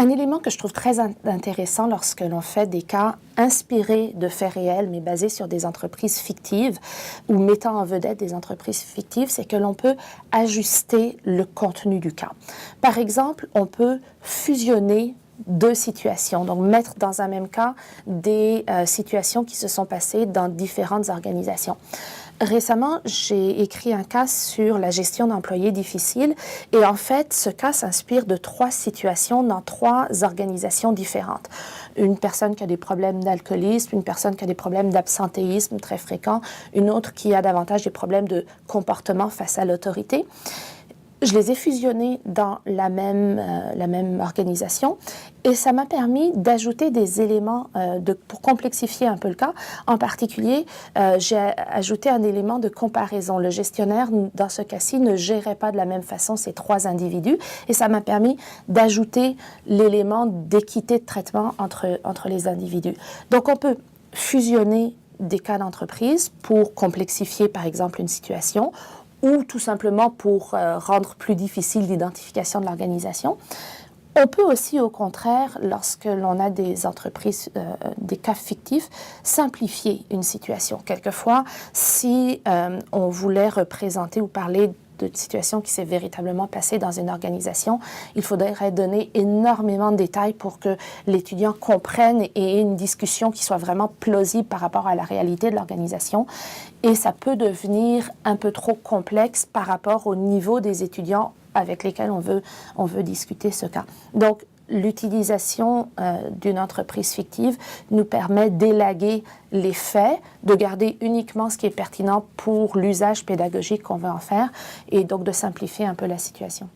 Un élément que je trouve très intéressant lorsque l'on fait des cas inspirés de faits réels, mais basés sur des entreprises fictives ou mettant en vedette des entreprises fictives, c'est que l'on peut ajuster le contenu du cas. Par exemple, on peut fusionner deux situations, donc mettre dans un même cas des situations qui se sont passées dans différentes organisations. Récemment, j'ai écrit un cas sur la gestion d'employés difficiles et en fait, ce cas s'inspire de 3 situations dans 3 organisations différentes. Une personne qui a des problèmes d'alcoolisme, une personne qui a des problèmes d'absentéisme très fréquents, une autre qui a davantage des problèmes de comportement face à l'autorité. Je les ai fusionnés dans la même organisation et ça m'a permis d'ajouter des éléments pour complexifier un peu le cas. En particulier, j'ai ajouté un élément de comparaison. Le gestionnaire, dans ce cas-ci, ne gérait pas de la même façon ces 3 individus et ça m'a permis d'ajouter l'élément d'équité de traitement entre les individus. Donc, on peut fusionner des cas d'entreprise pour complexifier, par exemple, une situation ou tout simplement pour rendre plus difficile l'identification de l'organisation. On peut aussi, au contraire, lorsque l'on a des entreprises, des cas fictifs, simplifier une situation. Quelquefois, si on voulait représenter ou parler de situation qui s'est véritablement passée dans une organisation, il faudrait donner énormément de détails pour que l'étudiant comprenne et ait une discussion qui soit vraiment plausible par rapport à la réalité de l'organisation. Et ça peut devenir un peu trop complexe par rapport au niveau des étudiants avec lesquels on veut discuter ce cas. Donc, l'utilisation d'une entreprise fictive nous permet d'élaguer les faits, de garder uniquement ce qui est pertinent pour l'usage pédagogique qu'on veut en faire et donc de simplifier un peu la situation.